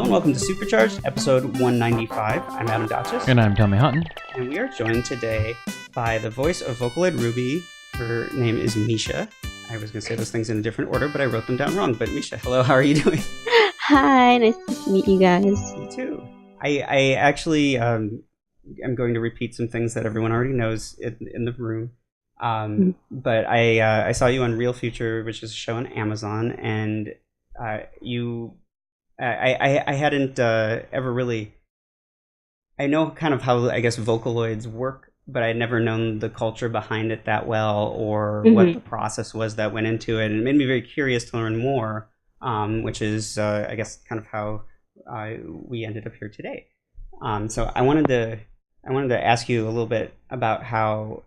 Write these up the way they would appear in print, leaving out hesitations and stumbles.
and welcome to Supercharged, episode 195. I'm Adam Dotches. And I'm Tommy Hutton. And we are joined today by the voice of Vocaloid Ruby. Her name is Misha. I was going to say those things in a different order, but I wrote them down wrong. But Misha, hello, how are you doing? Hi, nice to meet you guys. Me too. I actually am going to repeat some things that everyone already knows in the room. But I saw you on Real Future, which is a show on Amazon, and I hadn't ever really... I know kind of how, I guess, Vocaloids work, but I'd never known the culture behind it that well, or what the process was that went into it. And it made me very curious to learn more, which is, I guess, kind of how we ended up here today. So I wanted to ask you a little bit about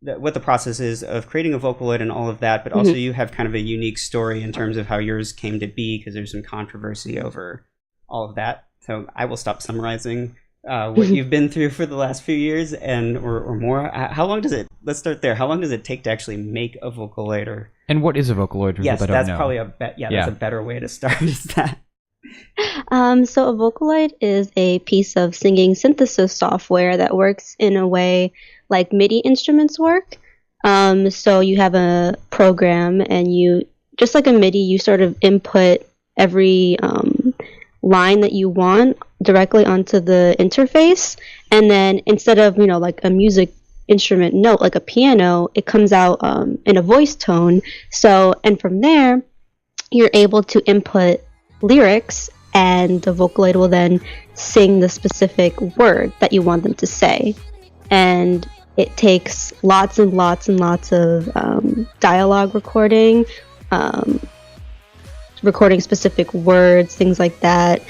what the process is of creating a Vocaloid and all of that, but also you have kind of a unique story in terms of how yours came to be, because there's some controversy over all of that. So I will stop summarizing what you've been through for the last few years or more. How long does it, let's start there. How long does it take to actually make a Vocaloid? And what is a Vocaloid? For yes, people that that's don't know? Probably that's a better way to start. Is that? So a Vocaloid is a piece of singing synthesis software that works in a way like MIDI instruments work. So you have a program, and you, just like a MIDI, you sort of input every line that you want directly onto the interface, and then instead of, like a music instrument note like a piano, it comes out in a voice tone. So, and from there, you're able to input lyrics, and the Vocaloid will then sing the specific word that you want them to say. And it takes lots and lots and lots of dialogue recording, recording specific words, things like that,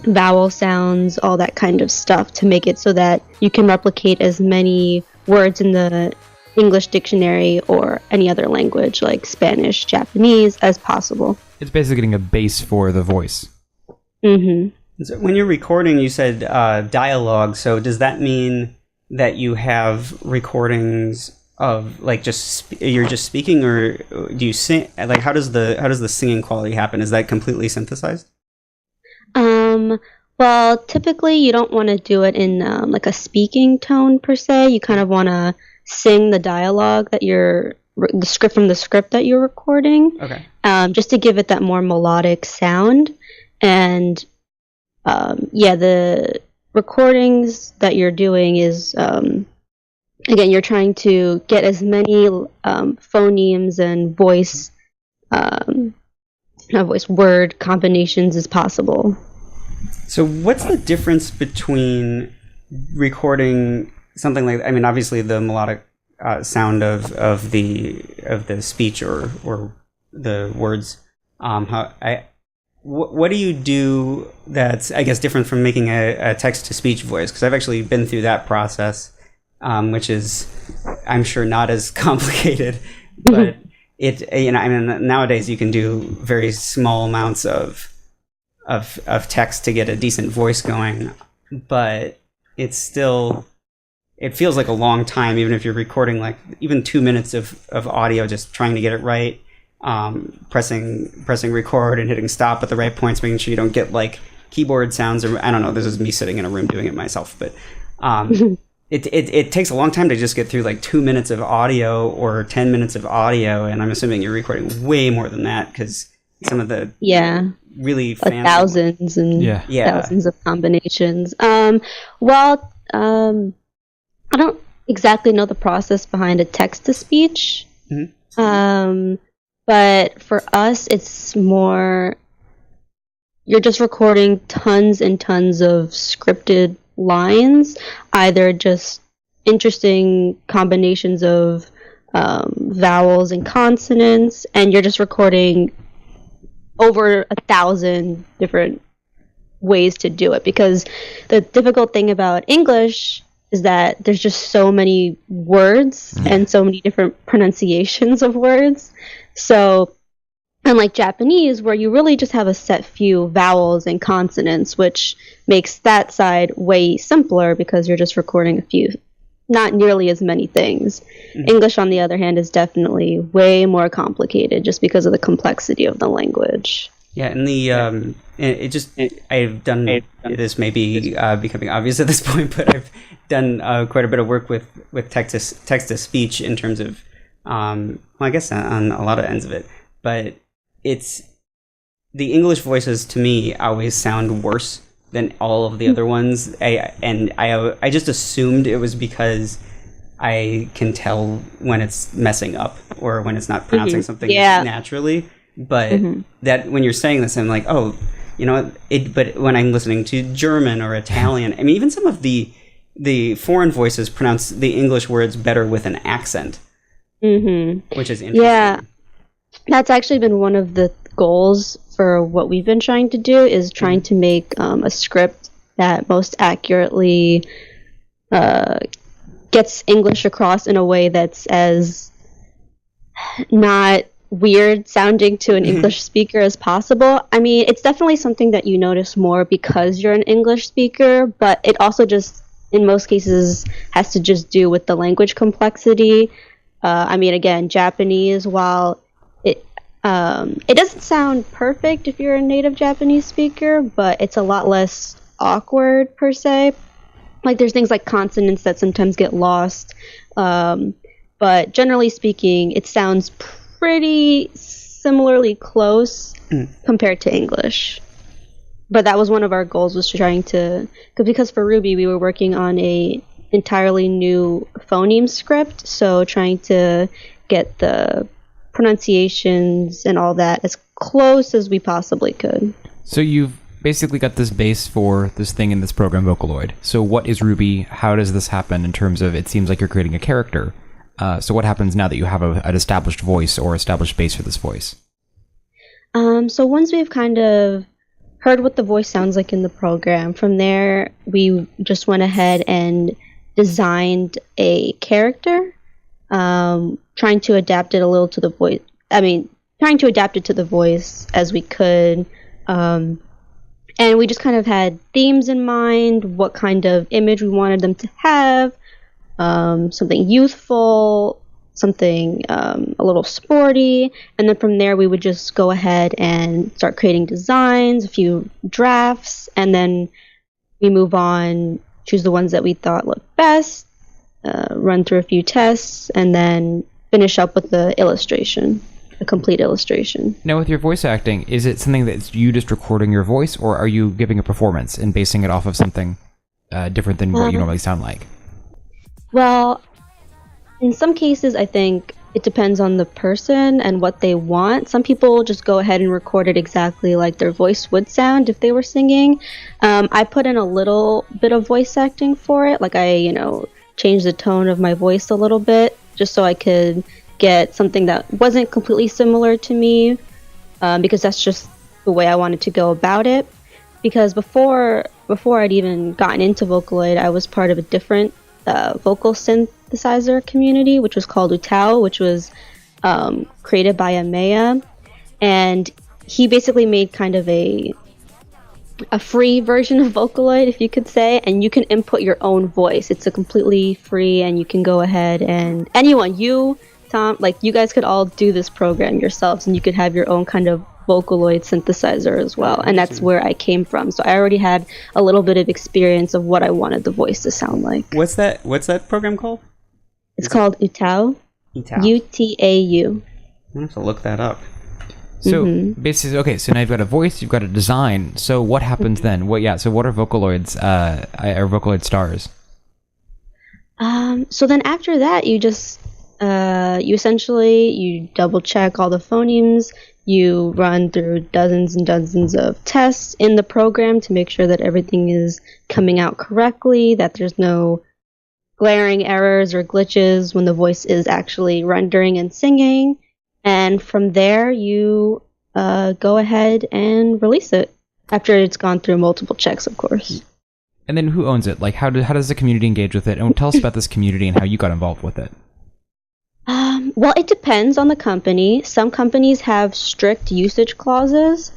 vowel sounds, all that kind of stuff, to make it so that you can replicate as many words in the English dictionary or any other language like Spanish, Japanese as possible. It's basically getting a base for the voice. So when you're recording, you said dialogue. So does that mean that you have recordings of like you're just speaking, or do you sing? Like how does the singing quality happen? Is that completely synthesized? Well, typically you don't want to do it in like a speaking tone per se. You kind of want to sing the dialogue that the script that you're recording. Okay. Just to give it that more melodic sound. And the recordings that you're doing is again, you're trying to get as many phonemes and voice word combinations as possible. So what's the difference between recording something like, I mean, obviously the melodic sound of the speech or the words, what do you do that's, I guess, different from making a text-to-speech voice? Because I've actually been through that process, which is, I'm sure, not as complicated, but nowadays you can do very small amounts of text to get a decent voice going, but it feels like a long time, even if you're recording like even 2 minutes of audio, just trying to get it right, pressing record and hitting stop at the right points, making sure you don't get like keyboard sounds, or I don't know, this is me sitting in a room doing it myself, but it takes a long time to just get through like 2 minutes of audio or 10 minutes of audio, and I'm assuming you're recording way more than that, because some of the really fancy thousands and thousands of combinations. I don't exactly know the process behind a text-to-speech, but for us, it's more, you're just recording tons and tons of scripted lines, either just interesting combinations of vowels and consonants, and you're just recording over 1,000 different ways to do it, because the difficult thing about English is that there's just so many words and so many different pronunciations of words. So, unlike Japanese, where you really just have a set few vowels and consonants, which makes that side way simpler because you're just recording a few not nearly as many things. English, on the other hand, is definitely way more complicated just because of the complexity of the language. Yeah, and I've done this, maybe becoming obvious at this point, but I've done quite a bit of work with text to speech in terms of, I guess on a lot of ends of it, but it's the English voices to me always sound worse than all of the other ones. I just assumed it was because I can tell when it's messing up or when it's not pronouncing something naturally. But that when you're saying this, I'm like, oh, you know, but when I'm listening to German or Italian, I mean, even some of the foreign voices pronounce the English words better with an accent, which is interesting. Yeah, that's actually been one of the goals for what we've been trying to do, is trying to make a script that most accurately gets English across in a way that's as not weird sounding to an English speaker as possible. I mean, it's definitely something that you notice more because you're an English speaker, but it also just, in most cases, has to just do with the language complexity. I mean, again, Japanese, while it doesn't sound perfect if you're a native Japanese speaker, but it's a lot less awkward per se. Like, there's things like consonants that sometimes get lost, but generally speaking, it sounds pretty similarly close compared to English. But that was one of our goals, was trying to, because for Ruby we were working on a entirely new phoneme script, so trying to get the pronunciations and all that as close as we possibly could. So you've basically got this base for this thing in this program, Vocaloid. So what is Ruby? How does this happen in terms of, it seems like you're creating a character. So what happens now that you have an established voice or established base for this voice? So once we've kind of heard what the voice sounds like in the program, from there we just went ahead and designed a character, trying to adapt it a little to the voice. I mean, trying to adapt it to the voice as we could. And we just kind of had themes in mind, what kind of image we wanted them to have. Something youthful, something a little sporty, and then from there we would just go ahead and start creating designs, a few drafts, and then we move on, choose the ones that we thought looked best, run through a few tests, and then finish up with the illustration, a complete illustration. Now, with your voice acting, is it something that's you just recording your voice, or are you giving a performance and basing it off of something different than what you normally sound like? Well, in some cases, I think it depends on the person and what they want. Some people just go ahead and record it exactly like their voice would sound if they were singing. I put in a little bit of voice acting for it. Like, I, changed the tone of my voice a little bit just so I could get something that wasn't completely similar to me, because that's just the way I wanted to go about it. Because before I'd even gotten into Vocaloid, I was part of a different vocal synthesizer community, which was called Utao, which was created by Amaya, and he basically made kind of a free version of Vocaloid, if you could say, and you can input your own voice. It's a completely free, and you can go ahead and anyone, you, Tom, like, you guys could all do this program yourselves, and you could have your own kind of Vocaloid synthesizer as well, and that's where I came from. So I already had a little bit of experience of what I wanted the voice to sound like. What's that program called? It's called Utao. Utau. I have to look that up. So basically, okay, so now you've got a voice, you've got a design. So what happens then? So what are Vocaloids? Are Vocaloid stars? So then after that, you just you double check all the phonemes. You run through dozens and dozens of tests in the program to make sure that everything is coming out correctly, that there's no glaring errors or glitches when the voice is actually rendering and singing. And from there, you go ahead and release it after it's gone through multiple checks, of course. And then who owns it? Like, how does the community engage with it? And tell us about this community and how you got involved with it. Well, it depends on the company. Some companies have strict usage clauses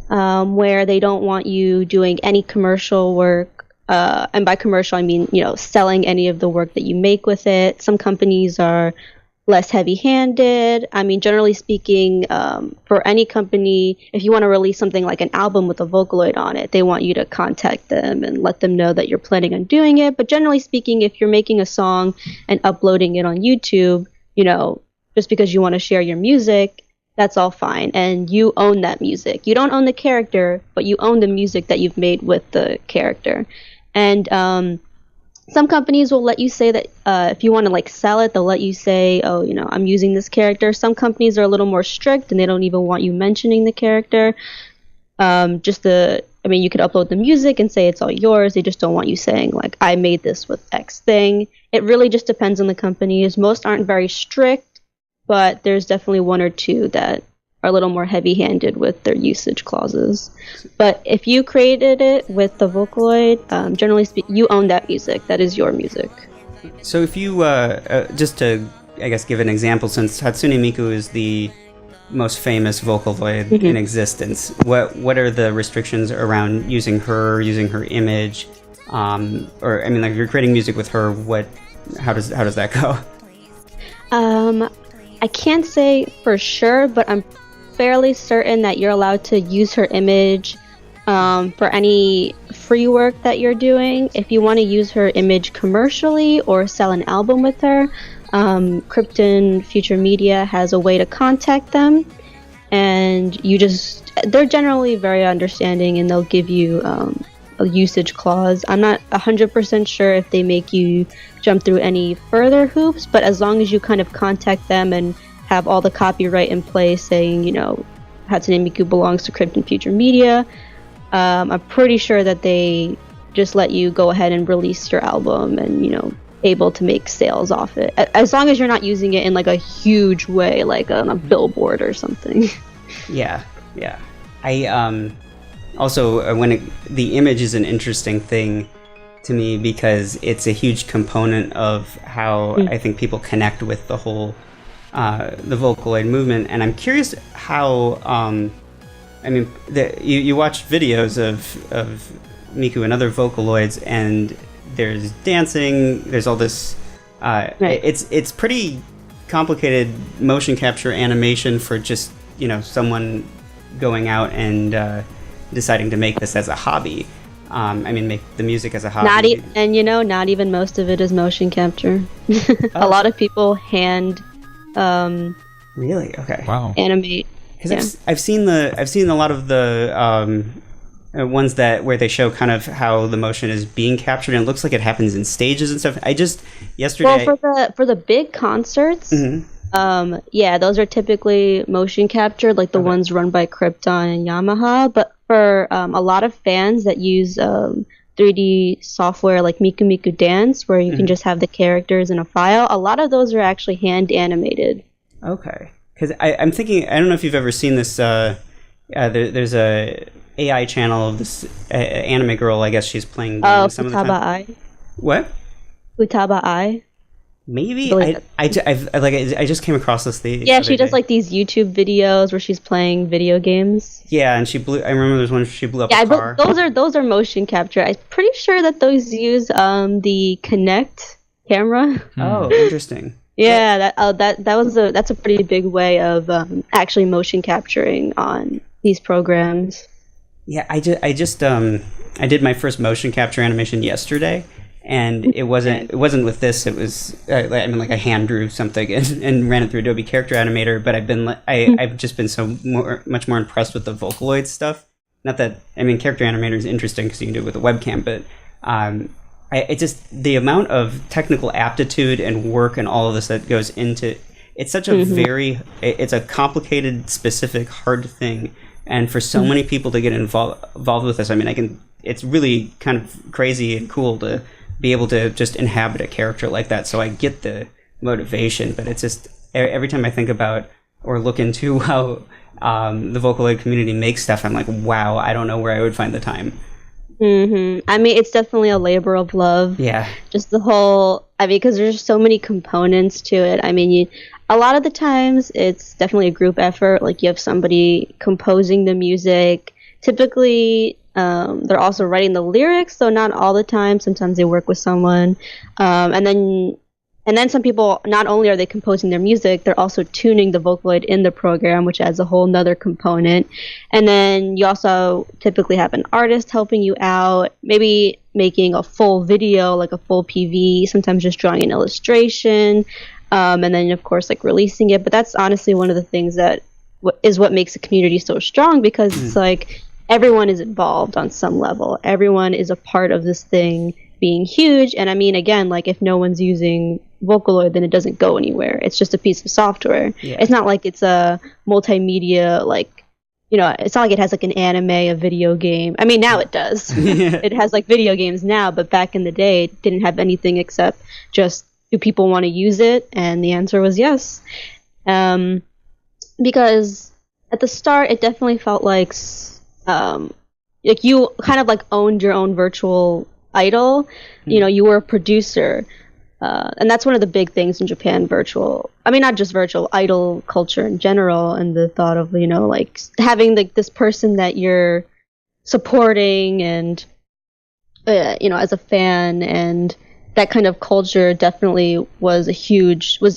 where they don't want you doing any commercial work and by commercial I mean, selling any of the work that you make with it. Some companies are less heavy-handed. I mean, generally speaking, for any company, if you want to release something like an album with a Vocaloid on it, they want you to contact them and let them know that you're planning on doing it. But generally speaking, if you're making a song and uploading it on YouTube, just because you want to share your music, that's all fine. And you own that music. You don't own the character, but you own the music that you've made with the character. And some companies will let you say that if you want to sell it, they'll let you say, oh, I'm using this character. Some companies are a little more strict and they don't even want you mentioning the character. You could upload the music and say it's all yours. They just don't want you saying I made this with X thing. It really just depends on the companies. Most aren't very strict, but there's definitely one or two that are a little more heavy-handed with their usage clauses. But if you created it with the Vocaloid, generally speaking, you own that music. That is your music. So if you, just to, I guess, give an example, since Hatsune Miku is the most famous Vocaloid in existence, what are the restrictions around using her image? If you're creating music with her, how does that go? I can't say for sure, but I'm fairly certain that you're allowed to use her image for any free work that you're doing. If you want to use her image commercially or sell an album with her, Krypton Future Media has a way to contact them, and they're generally very understanding, and they'll give you a usage clause. I'm not 100% sure if they make you jump through any further hoops, but as long as you kind of contact them and have all the copyright in place saying, Hatsune Miku belongs to Krypton Future Media, I'm pretty sure that they just let you go ahead and release your album and, able to make sales off it. As long as you're not using it in a huge way, like on a billboard or something. Yeah. I also, the image is an interesting thing to me because it's a huge component of how I think people connect with the whole the Vocaloid movement, and I'm curious how you watch videos of Miku and other Vocaloids, and there's dancing, there's all this right. It's pretty complicated motion capture animation for just someone going out and deciding to make this as a hobby. Make the music as a hobby. Not even most of it is motion capture. A lot of people hand really? Okay. Wow. Animate. Because I've seen a lot of the ones where they show kind of how the motion is being captured, and it looks like it happens in stages and stuff. Yesterday. Well, for the big concerts, those are typically motion captured, like the ones run by Krypton and Yamaha. But for a lot of fans that use 3D software like Miku Miku Dance, where you can just have the characters in a file, a lot of those are actually hand animated. Okay. Because I'm thinking, I don't know if you've ever seen this, there's a AI channel of this anime girl, I guess she's playing some of the time. Futaba-ai. What? Futaba-ai. Maybe? I just came across this the Yeah, she does these YouTube videos where she's playing video games. Yeah, and I remember there's one where she blew up a car. Those are motion capture. I'm pretty sure that those use the Kinect camera. Oh, interesting. Yeah, that's a pretty big way of actually motion capturing on these programs. Yeah, I did my first motion capture animation yesterday, and it wasn't with this. It was I hand drew something and ran it through Adobe Character Animator. But I've just been much more impressed with the Vocaloid stuff. Not that Character Animator is interesting because you can do it with a webcam, but it's just the amount of technical aptitude and work and all of this that goes into it's such a it's a complicated, specific, hard thing. And for so many people to get involved with this, it's really kind of crazy and cool to be able to just inhabit a character like that. So I get the motivation, but it's just every time I think about or look into how the Vocaloid community makes stuff, I'm like, wow, I don't know where I would find the time. It's definitely a labor of love. Yeah. Just the whole, because there's so many components to it. A lot of the times it's definitely a group effort. Like you have somebody composing the music. Typically, They're also writing the lyrics, so not all the time. Sometimes they work with someone, and then some people, not only are they composing their music, they're also tuning the Vocaloid in the program, which adds a whole nother component. And then you also typically have an artist helping you out, maybe making a full video, like a full PV, sometimes just drawing an illustration, and then, of course, like releasing it. But that's honestly one of the things that is what makes the community so strong, because it's like everyone is involved on some level. Everyone is a part of this thing being huge. And I mean, again, like if no one's using Vocaloid, then it doesn't go anywhere. It's just a piece of software. Yeah. It's not like it's a multimedia, like, you know, it's not like it has like an anime, a video game. I mean, now it does. It has like video games now, but back in the day, it didn't have anything except just, do people want to use it? And the answer was yes. Because at the start, it definitely felt like you kind of like owned your own virtual idol. You know, you were a producer. And that's one of the big things in Japan, not just virtual, idol culture in general, and the thought of, you know, like having like this person that you're supporting and, you know, as a fan, and that kind of culture definitely was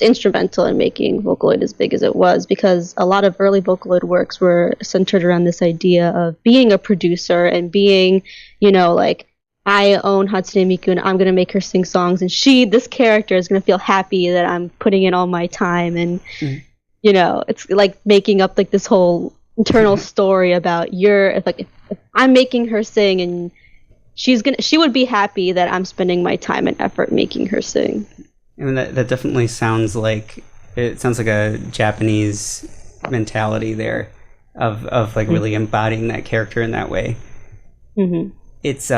instrumental in making Vocaloid as big as it was, because a lot of early Vocaloid works were centered around this idea of being a producer and being, you know, like, I own Hatsune Miku and I'm going to make her sing songs, and this character is going to feel happy that I'm putting in all my time, and you know, it's like making up like this whole internal story about if I'm making her sing, and she would be happy that I'm spending my time and effort making her sing. I mean, that definitely sounds like a Japanese mentality there of like really embodying that character in that way. It's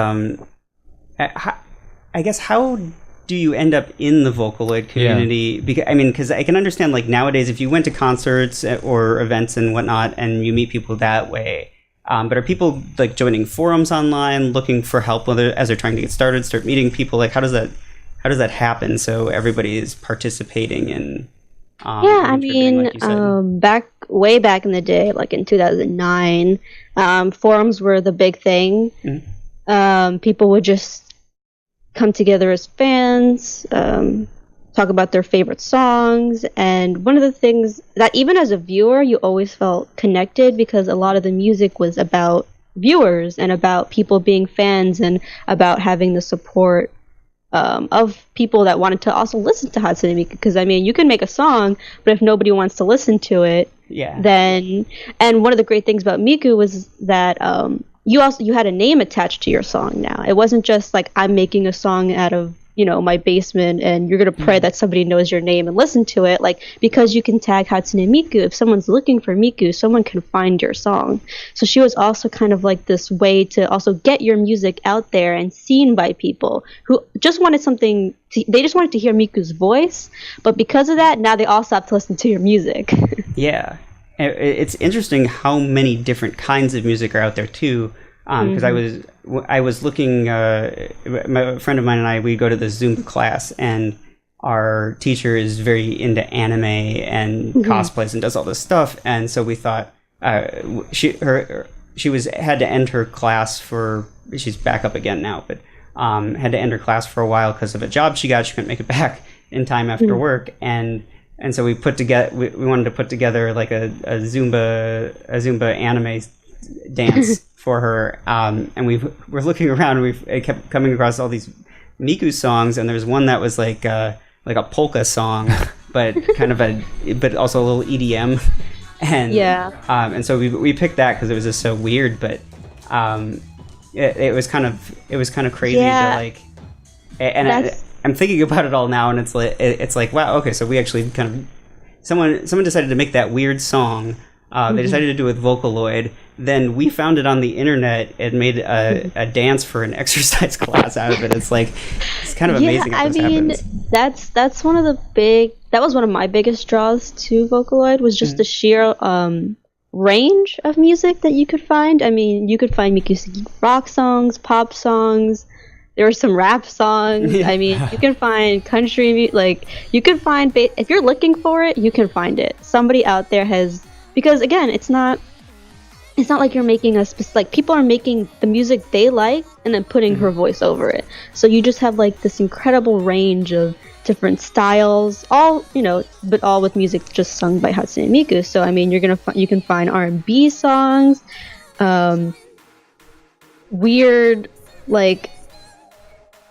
I guess, how do you end up in the Vocaloid community? Yeah. Because I can understand, like, nowadays if you went to concerts or events and whatnot and you meet people that way, but are people like joining forums online, looking for help as they're trying to start meeting people? Like, how does that happen so everybody is participating in way back in the day, like in 2009, forums were the big thing. People would just come together as fans, talk about their favorite songs, and one of the things that even as a viewer you always felt connected, because a lot of the music was about viewers and about people being fans and about having the support of people that wanted to also listen to Hatsune Miku. Because I mean, you can make a song, but if nobody wants to listen to it, then, and one of the great things about Miku was that you had a name attached to your song now. It wasn't just like, I'm making a song out of, you know, my basement, and you're going to pray that somebody knows your name and listen to it. Like, because you can tag Hatsune Miku, if someone's looking for Miku, someone can find your song. So she was also kind of like this way to also get your music out there and seen by people who just wanted they just wanted to hear Miku's voice, but because of that, now they also have to listen to your music. Yeah. It's interesting how many different kinds of music are out there too. Because I was looking. My friend of mine and I, we go to the Zumba class, and our teacher is very into anime and cosplays and does all this stuff. And so we thought she had to end her class she's back up again now, but had to end her class for a while because of a job she got. She couldn't make it back in time after work, and so we wanted to put together like a Zumba anime dance for her, and we're looking around, and we kept coming across all these Miku songs, and there was one that was like a polka song, but but also a little EDM, and and so we picked that because it was just so weird, but it was kind of crazy to like, and I'm thinking about it all now, and it's like wow, okay, so we actually kind of someone decided to make that weird song. They decided to do it with Vocaloid. Then we found it on the internet and made a dance for an exercise class out of it. It's kind of amazing how this happens. That's one of that was one of my biggest draws to Vocaloid, was just the sheer range of music that you could find. I mean, you could find Miku singing rock songs, pop songs. There were some rap songs. I mean, you can find country music. Like, you can find, if you're looking for it, you can find it. Somebody out there has, because again, it's not it's not like you're making like people are making the music they like and then putting her voice over it. So you just have like this incredible range of different styles, all, but all with music just sung by Hatsune Miku. So I mean, you can find R&B songs, weird like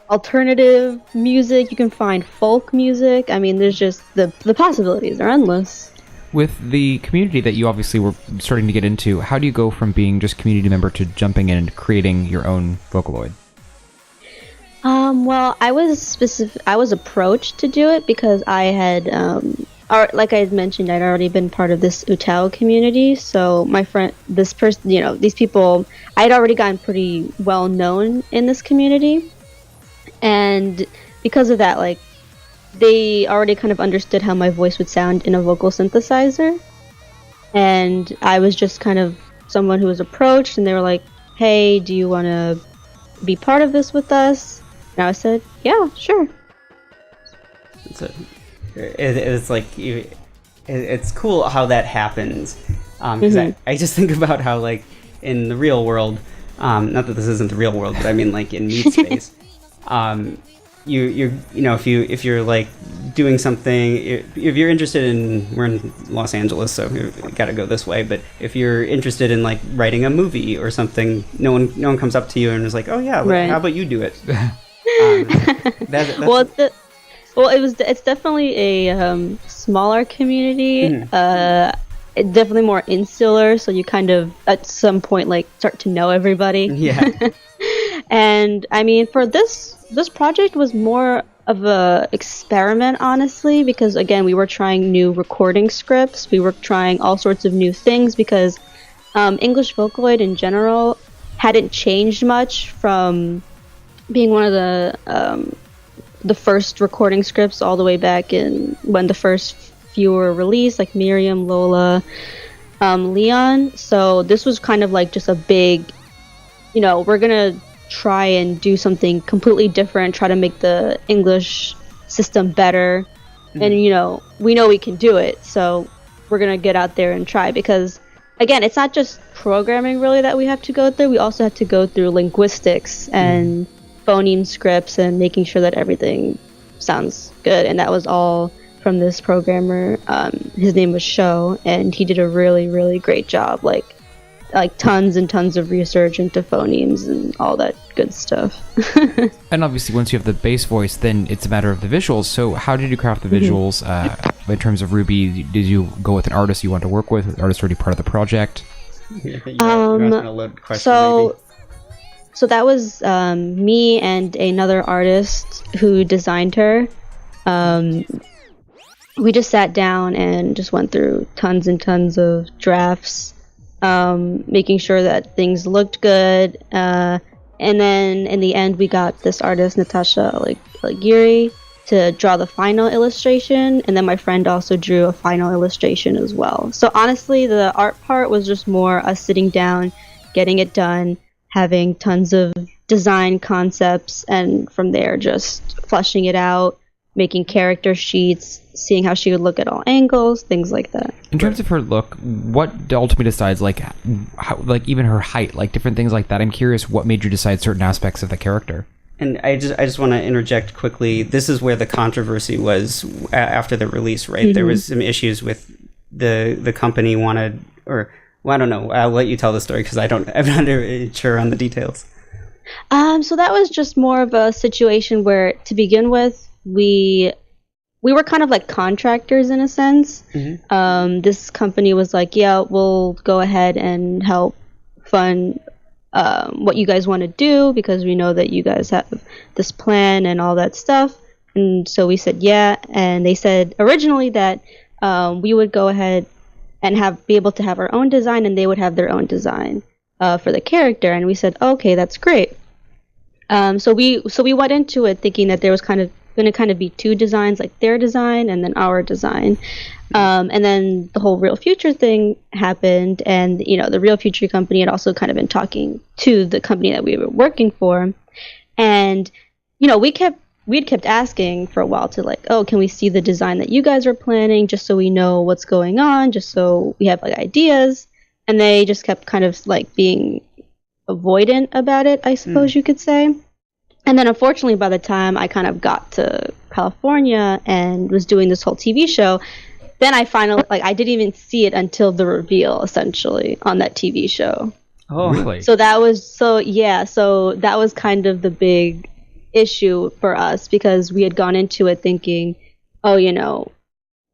alternative music. You can find folk music. I mean, there's just the possibilities are endless. With the community that you obviously were starting to get into, how do you go from being just community member to jumping in and creating your own Vocaloid? Well, I was approached to do it because I had, like I had mentioned, I'd already been part of this Utao community. So my friend, this person, these people, I had already gotten pretty well known in this community, and because of that, like, they already kind of understood how my voice would sound in a vocal synthesizer. And I was just kind of someone who was approached, and they were like, hey, do you want to be part of this with us? And I said, yeah, sure. It's like, it's cool how that happens. Because I just think about how, like, in the real world, not that this isn't the real world, but I mean, like, in meat space, if you're like doing something, if you're interested in, we're in Los Angeles, so you gotta go this way, but if you're interested in like writing a movie or something, no one comes up to you and is like, oh yeah, right. How about you do it? It's definitely a smaller community, definitely more insular, so you kind of at some point like start to know everybody. Yeah. And I mean, for this project was more of a experiment, honestly, because again, we were trying new recording scripts, we were trying all sorts of new things, because English Vocaloid in general hadn't changed much from being one of the first recording scripts all the way back in when the first few were released, like Miriam, Lola, Leon. So this was kind of like just a big, we're gonna try and do something completely different, try to make the English system better. And we know we can do it, so we're gonna get out there and try, because again, it's not just programming really that we have to go through, we also have to go through linguistics and phoneme scripts and making sure that everything sounds good. And that was all from this programmer. His name was Sho, and he did a really, really great job, like tons and tons of research into phonemes and all that good stuff. And obviously, once you have the bass voice, then it's a matter of the visuals. So how did you craft the visuals in terms of Ruby? Did you go with an artist you want to work with? Was the artist already part of the project? So that was me and another artist who designed her. We just sat down and just went through tons and tons of drafts, making sure that things looked good. And then in the end, we got this artist, Natasha Yuri, to draw the final illustration. And then my friend also drew a final illustration as well. So honestly, the art part was just more us sitting down, getting it done, having tons of design concepts, and from there just fleshing it out, making character sheets, seeing how she would look at all angles, things like that. In terms of her look, what ultimately decides, even her height, like different things like that? I'm curious what made you decide certain aspects of the character. And I just want to interject quickly. This is where the controversy was after the release, right? Mm-hmm. There was some issues with the company wanted, or well, I don't know. I'll let you tell the story because I'm not really sure on the details. So that was just more of a situation where, to begin with, we were kind of like contractors in a sense. Mm-hmm. This company was like, yeah, we'll go ahead and help fund what you guys want to do, because we know that you guys have this plan and all that stuff. And so we said yeah, and they said originally that we would go ahead and be able to have our own design, and they would have their own design for the character. And we said, okay, that's great. So we went into it thinking that there was going to be two designs, like their design and then our design. And then the whole Real Future thing happened, and the Real Future company had also kind of been talking to the company that we were working for, and we'd kept asking for a while to like, oh, can we see the design that you guys are planning, just so we know what's going on, just so we have like ideas. and they just kept kind of like being avoidant about it, I suppose you could say. And then unfortunately, by the time I kind of got to California and was doing this whole TV show, then I finally, like, I didn't even see it until the reveal, essentially, on that TV show. Oh, really? So that was, so that was kind of the big issue for us, because we had gone into it thinking, oh, you know,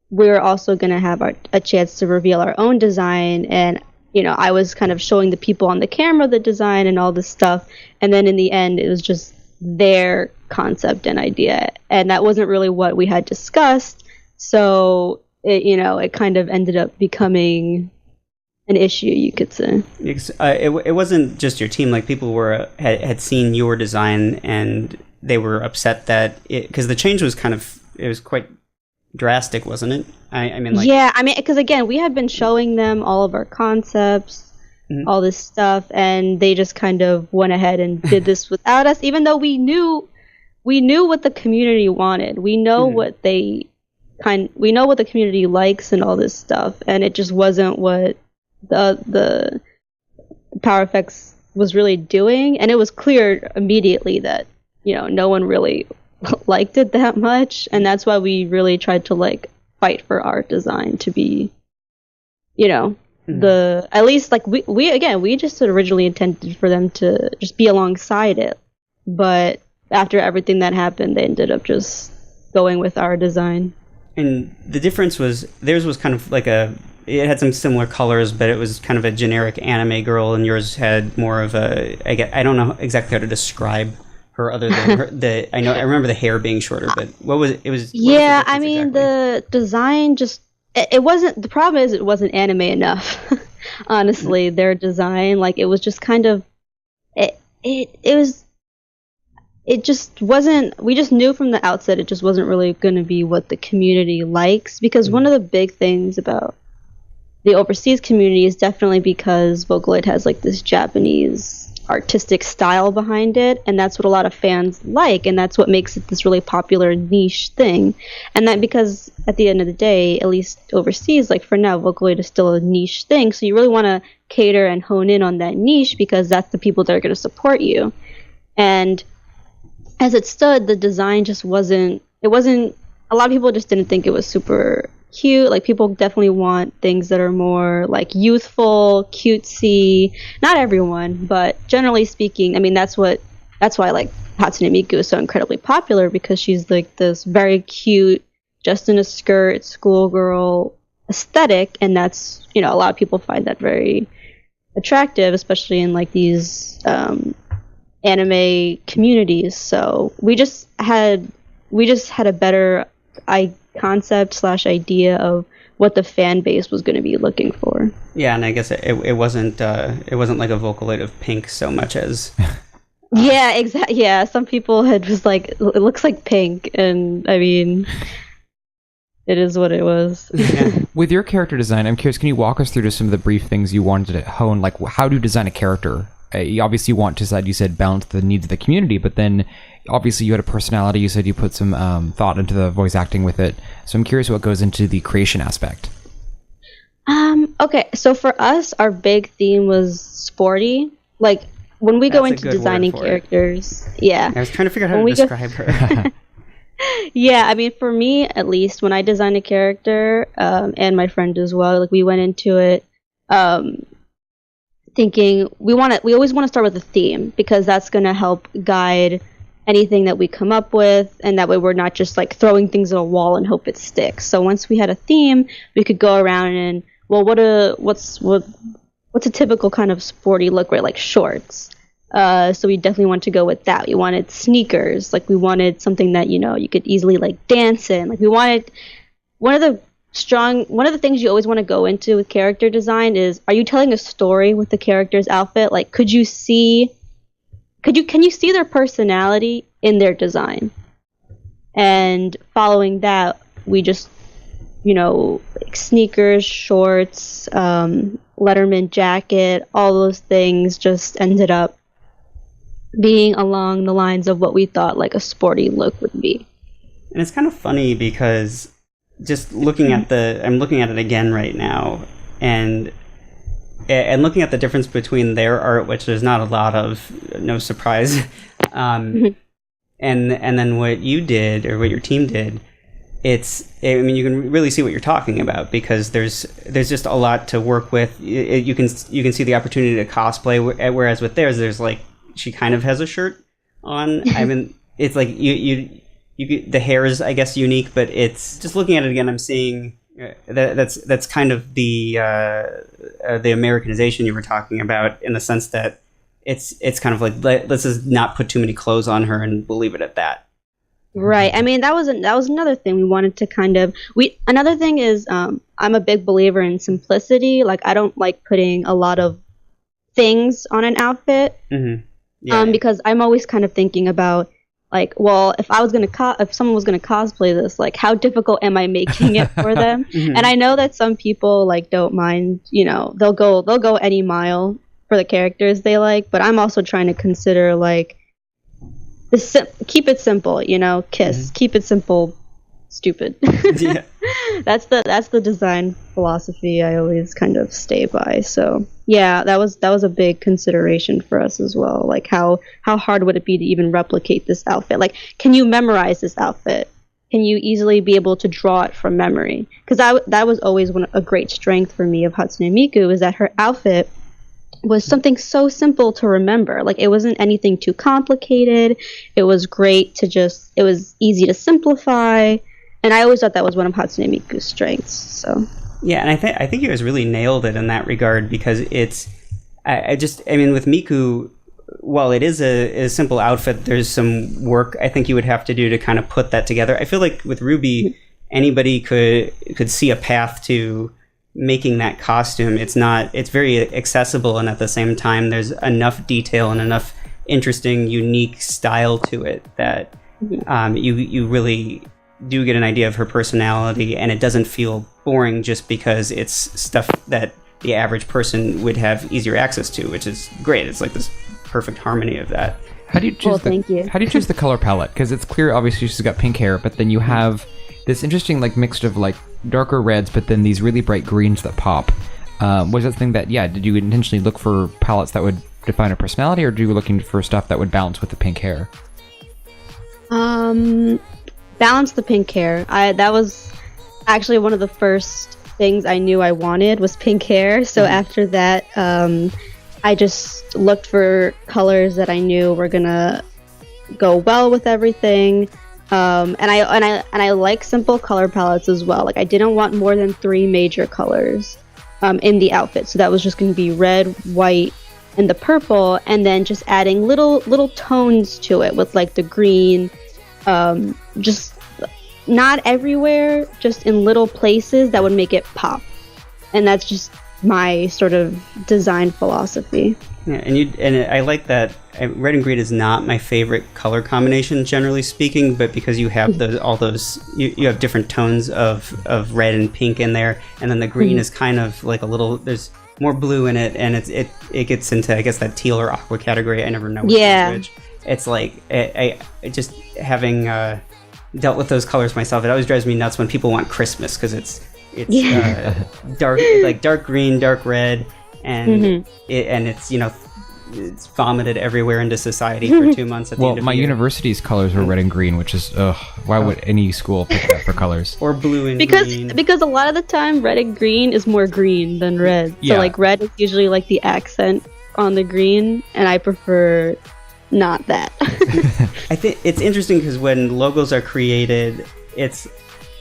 we're also going to have a chance to reveal our own design. And, you know, I was kind of showing the people on the camera the design and all this stuff. And then in the end, it was just their concept and idea. And that wasn't really what we had discussed. So, it kind of ended up becoming an issue, you could say. It wasn't just your team. Like, people had seen your design and they were upset that because the change was it was quite drastic, wasn't it? I mean, because again, we had been showing them all of our concepts, all this stuff, and they just kind of went ahead and did this without us, even though we knew what the community wanted. We know what we know what the community likes and all this stuff, and it just wasn't what the Power Effects was really doing. And it was clear immediately that, you know, no one really liked it that much, and that's why we really tried to like fight for our design to be, you know, at least like we just originally intended for them to just be alongside it, but after everything that happened, they ended up just going with our design. And the difference was theirs was kind of like it had some similar colors, but it was kind of a generic anime girl, and yours had more of I don't know exactly how to describe her other than I remember the hair being shorter, but what was it? Yeah, I mean, exactly? The design just, it wasn't, the problem is it wasn't anime enough. Honestly, their design, like, it was just kind of, it just wasn't, we just knew from the outset it just wasn't really going to be what the community likes, because one of the big things about the overseas community is definitely because Vocaloid has like this Japanese artistic style behind it, and that's what a lot of fans like, and that's what makes it this really popular niche thing. And that because at the end of the day, at least overseas, like for now, Vocaloid is still a niche thing, so you really want to cater and hone in on that niche, because that's the people that are going to support you. And as it stood, the design just wasn't, a lot of people just didn't think it was super cute. Like, people definitely want things that are more like youthful, cutesy. Not everyone, but generally speaking, I mean, that's why like Hatsune Miku is so incredibly popular, because she's like this very cute, just in a skirt, schoolgirl aesthetic, and that's, you know, a lot of people find that very attractive, especially in like these anime communities. So we just had a better concept / idea of what the fan base was going to be looking for. Yeah, and I guess it wasn't like a Vocaloid of pink so much as yeah, exactly. Yeah, some people had just like, it looks like pink, and I mean, it is what it was. Yeah. With your character design, I'm curious, can you walk us through just some of the brief things you wanted to hone? Like, how do you design a character? You obviously want to, you said, balance the needs of the community, but then obviously you had a personality. You said you put some thought into the voice acting with it. So I'm curious what goes into the creation aspect. Okay, so for us, our big theme was sporty. Like, when we go into designing characters, yeah. I was trying to figure out how to describe her. Yeah, I mean, for me, at least, when I design a character, and my friend as well, like, we went into it thinking we always want to start with a theme, because that's going to help guide anything that we come up with, and that way we're not just like throwing things at a wall and hope it sticks. So once we had a theme, we could go around and, well, what's a typical kind of sporty look, right? Like shorts. So we definitely want to go with that. We wanted sneakers. Like, we wanted something that, you know, you could easily like dance in. Like, we wanted one of the things you always want to go into with character design is, are you telling a story with the character's outfit? Like, can you see their personality in their design? And following that, we just, you know, like sneakers, shorts, Letterman jacket, all those things just ended up being along the lines of what we thought like a sporty look would be. And it's kind of funny because just looking at I'm looking at it again right now, and and looking at the difference between their art, which there's not a lot of, no surprise, and then what you did or what your team did, I mean, you can really see what you're talking about, because there's just a lot to work with. You can see the opportunity to cosplay, whereas with theirs, there's like, she kind of has a shirt on. I mean, it's like the hair is, I guess, unique, but it's just looking at it again, I'm seeing that's kind of the Americanization you were talking about, in the sense that it's kind of like, let's just not put too many clothes on her and we'll leave it at that. Right. I mean, that was another thing we wanted to kind of another thing is I'm a big believer in simplicity. Like, I don't like putting a lot of things on an outfit. Mm-hmm. Yeah. Because I'm always kind of thinking about, like, well, if someone was gonna cosplay this, like, how difficult am I making it for them? Mm-hmm. And I know that some people, like, don't mind, you know, they'll go any mile for the characters they like, but I'm also trying to consider, like, keep it simple, you know, kiss. Mm-hmm. Keep it simple, stupid. Yeah. That's the design philosophy I always kind of stay by. So yeah, that was a big consideration for us as well. Like, how hard would it be to even replicate this outfit? Like, can you memorize this outfit? Can you easily be able to draw it from memory? Because that was always a great strength for me of Hatsune Miku, is that her outfit was something so simple to remember. Like, it wasn't anything too complicated. It was great it was easy to simplify. And I always thought that was one of Hatsune Miku's strengths. So yeah, and I think you guys really nailed it in that regard, because I mean, with Miku, while it is a simple outfit, there's some work I think you would have to do to kind of put that together. I feel like with Ruby, anybody could see a path to making that costume. It's very accessible, and at the same time there's enough detail and enough interesting, unique style to it that you really do get an idea of her personality, and it doesn't feel boring just because it's stuff that the average person would have easier access to, which is great. It's like this perfect harmony of that. How do you choose How do you choose the color palette? Because it's clear, obviously, she's got pink hair, but then you have this interesting, like, mix of, like, darker reds, but then these really bright greens that pop. Was that thing that, did you intentionally look for palettes that would define her personality, or were you looking for stuff that would balance with the pink hair? Balance the pink hair. That was actually one of the first things I knew I wanted, was pink hair. So after that, I just looked for colors that I knew were gonna go well with everything. And I like simple color palettes as well. Like, I didn't want more than 3 major colors in the outfit. So that was just going to be red, white, and the purple, and then just adding little tones to it with, like, the green, just not everywhere, just in little places that would make it pop. And that's just my sort of design philosophy. Yeah, and I like that. Red and green is not my favorite color combination, generally speaking, but because you have you have different tones of red and pink in there, and then the green is kind of like there's more blue in it, and it gets into, I guess, that teal or aqua category. I never know which is which. It's like I just having dealt with those colors myself, it always drives me nuts when people want Christmas, because it's dark green, dark red, and it's, you know, it's vomited everywhere into society for 2 months at the end of the year. University's colors were red and green, which is why would any school pick that for colors? Or blue and green. Because a lot of the time red and green is more green than red. Yeah. So, like, red is usually like the accent on the green, and I prefer not that. I think it's interesting because when logos are created,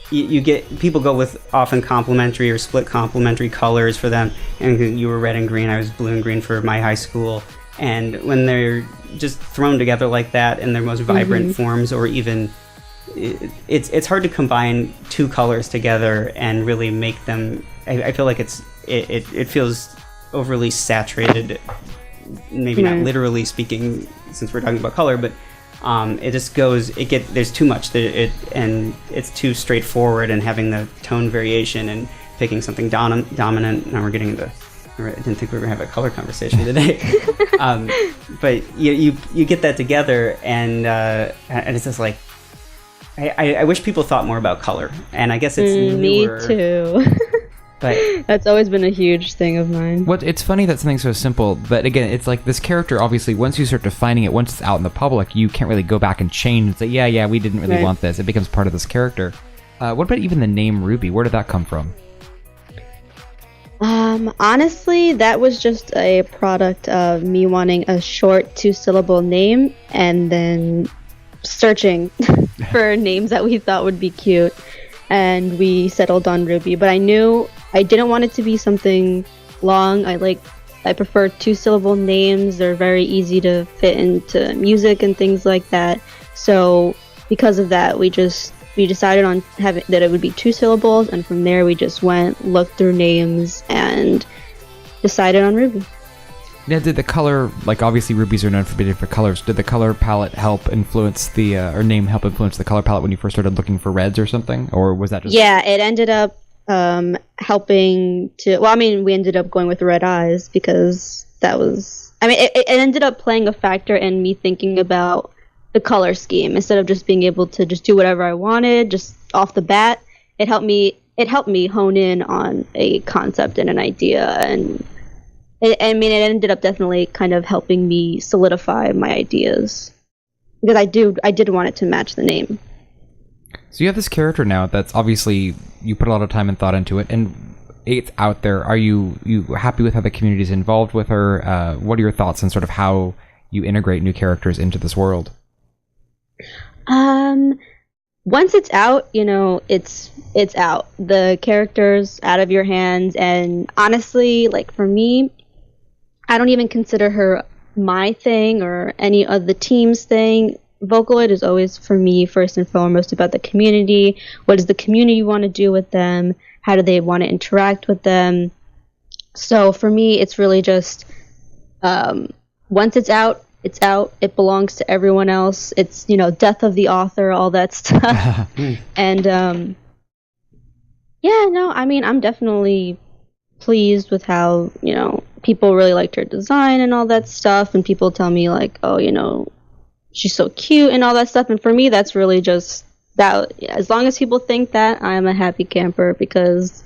you get people go with often complementary or split complementary colors for them, and you were red and green, I was blue and green for my high school, and when they're just thrown together like that in their most vibrant forms, or even it's hard to combine 2 colors together and really make them. I feel like it feels overly saturated, maybe not literally speaking, since we're talking about color, but it just goes. There's too much. And it's too straightforward. And having the tone variation and picking something dominant. Now we're getting into. I didn't think we were gonna have a color conversation today. But you get that together, and it's just like I wish people thought more about color. And I guess it's newer. Me too. But That's always been a huge thing of mine. It's funny that something so simple, but again, it's like this character, obviously, once you start defining it, once it's out in the public, you can't really go back and change and say, yeah, we didn't really want this. It becomes part of this character. What about even the name Ruby? Where did that come from? Honestly, that was just a product of me wanting a short 2-syllable name and then searching for names that we thought would be cute. And we settled on Ruby. But I knew I didn't want it to be something long. I prefer 2-syllable names. They're very easy to fit into music and things like that. So because of that, we decided on having that it would be 2 syllables, and from there we just looked through names and decided on Ruby. Now, did the color, like obviously rubies are known for being different colors, did the color palette help influence or name help influence the color palette when you first started looking for reds or something? Or was that just... Yeah, it ended up helping to, we ended up going with red eyes because that was, it ended up playing a factor in me thinking about the color scheme instead of just being able to just do whatever I wanted just off the bat. It helped me hone in on a concept and an idea, and it ended up definitely kind of helping me solidify my ideas because I did want it to match the name. So you have this character now that's obviously you put a lot of time and thought into it, and it's out there. Are you happy with how the community is involved with her? What are your thoughts on sort of how you integrate new characters into this world? Once it's out, it's out. The character's out of your hands, and honestly, like for me, I don't even consider her my thing or any of the team's thing. Vocaloid is always, for me, first and foremost about the community. What does the community want to do with them? How do they want to interact with them? So for me, it's really just once it's out, it's out. It belongs to everyone else. It's, death of the author, all that stuff. And I'm definitely pleased with how, people really liked her design and all that stuff. And people tell me like, oh, she's so cute and all that stuff. And for me, that's really just that. As long as people think that, I am a happy camper because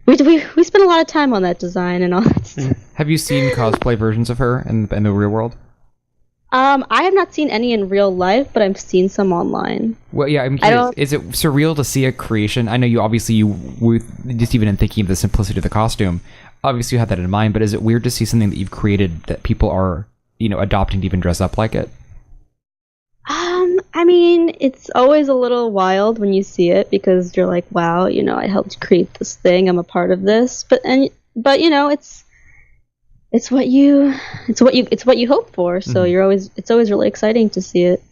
we spent a lot of time on that design and all that stuff. Have you seen cosplay versions of her in the real world? I have not seen any in real life, but I've seen some online. Well, yeah, I'm curious. Is it surreal to see a creation? I know you just even in thinking of the simplicity of the costume, obviously you had that in mind, but is it weird to see something that you've created that people are, adopting to even dress up like it? It's always a little wild when you see it because you're like, wow, I helped create this thing. I'm a part of this. But it's what you hope for. So it's always really exciting to see it.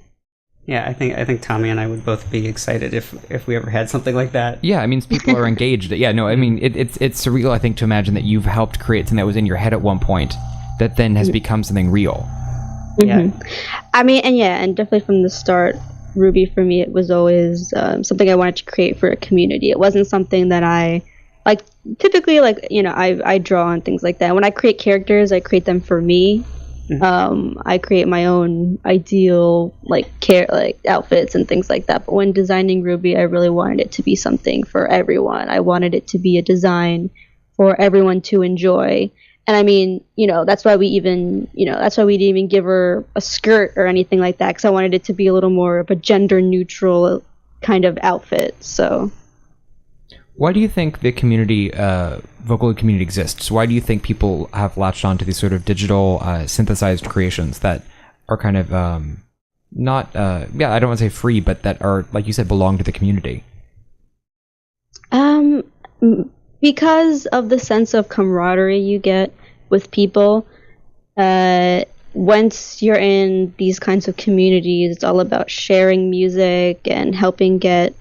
Yeah, I think Tommy and I would both be excited if we ever had something like that. Yeah, I mean, people are engaged. Yeah, no, I mean, it's surreal, I think, to imagine that you've helped create something that was in your head at one point that then has become something real. Yeah. And definitely from the start, Ruby, for me, it was always something I wanted to create for a community. It wasn't something that I, typically, I draw on things like that. When I create characters, I create them for me. I create my own ideal outfits and things like that. But when designing Ruby, I really wanted it to be something for everyone. I wanted it to be a design for everyone to enjoy. And that's why we didn't even give her a skirt or anything like that, because I wanted it to be a little more of a gender neutral kind of outfit. So why do you think the community, Vocaloid community exists? Why do you think people have latched on to these sort of digital synthesized creations that are kind of not, I don't want to say free, but that are, like you said, belong to the community? Because of the sense of camaraderie you get with people. Once you're in these kinds of communities, it's all about sharing music and helping get,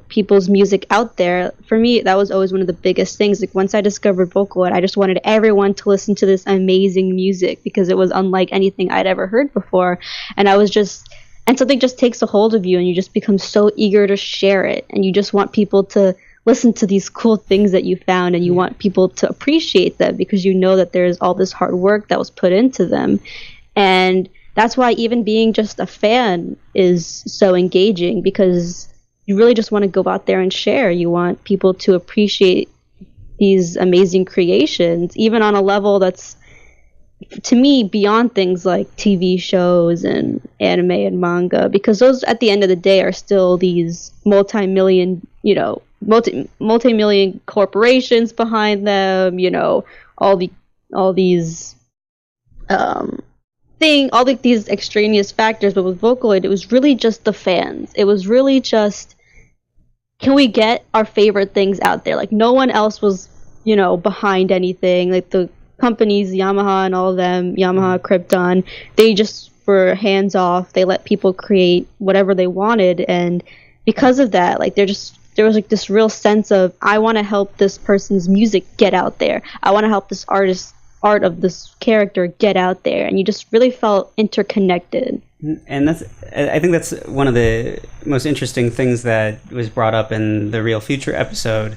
people's music out there. For me, that was always one of the biggest things. Like once I discovered Vocaloid, I just wanted everyone to listen to this amazing music because it was unlike anything I'd ever heard before. And something just takes a hold of you and you just become so eager to share it. And you just want people to listen to these cool things that you found, and you want people to appreciate them because you know that there's all this hard work that was put into them. And that's why even being just a fan is so engaging, because you really just want to go out there and share. You want people to appreciate these amazing creations, even on a level that's, to me, beyond things like TV shows and anime and manga, because those at the end of the day are still these multi-million corporations behind them, all these these extraneous factors. But with Vocaloid, it was really just the fans. It was really just, can we get our favorite things out there? Like, no one else was, behind anything. Like, the companies, Yamaha and all of them, Yamaha, Krypton, they just were hands off. They let people create whatever they wanted, and because of that, like, there was like this real sense of, I want to help this person's music get out there. I want to help this artist art of this character get out there, and you just really felt interconnected. And I think that's one of the most interesting things that was brought up in the Real Future episode.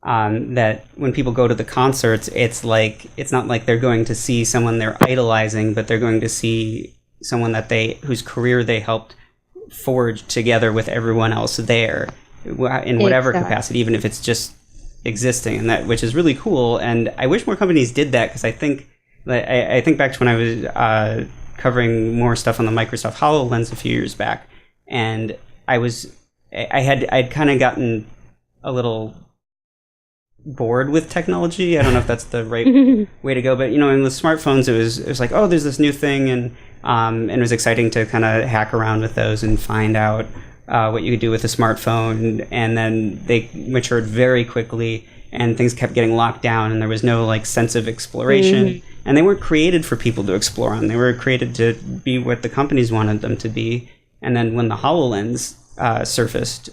That when people go to the concerts, it's not like they're going to see someone they're idolizing, but they're going to see someone whose career they helped forge together with everyone else there, in whatever capacity, even if it's just existing, and that, which is really cool. And I wish more companies did that, because I think back to when I was covering more stuff on the Microsoft HoloLens a few years back, and I'd kind of gotten a little bored with technology. I don't know if that's the right way to go, but in the smartphones, it was like, oh, there's this new thing, and it was exciting to kind of hack around with those and find out what you could do with a smartphone. And then they matured very quickly, and things kept getting locked down, and there was no sense of exploration. And they weren't created for people to explore on. They were created to be what the companies wanted them to be. And then when the HoloLens surfaced,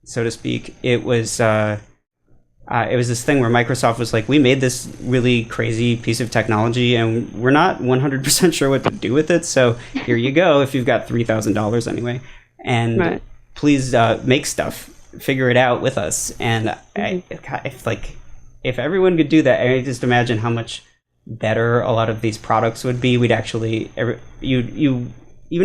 so to speak, it was this thing where Microsoft was like, we made this really crazy piece of technology, and we're not 100% sure what to do with it. So here you go, if you've got $3,000 anyway. And please make stuff, figure it out with us. And if everyone could do that, I just imagine how much better a lot of these products would be. We'd actually, even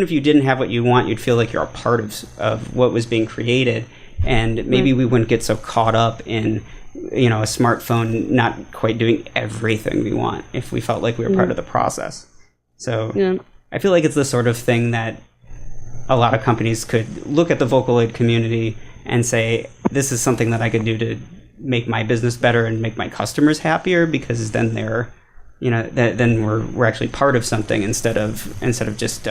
if you didn't have what you want, you'd feel like you're a part of what was being created. And maybe we wouldn't get so caught up in a smartphone not quite doing everything we want, if we felt like we were part of the process. So I feel like it's the sort of thing that a lot of companies could look at the Vocaloid community and say, this is something that I could do to make my business better and make my customers happier, because then they're then we're actually part of something instead of just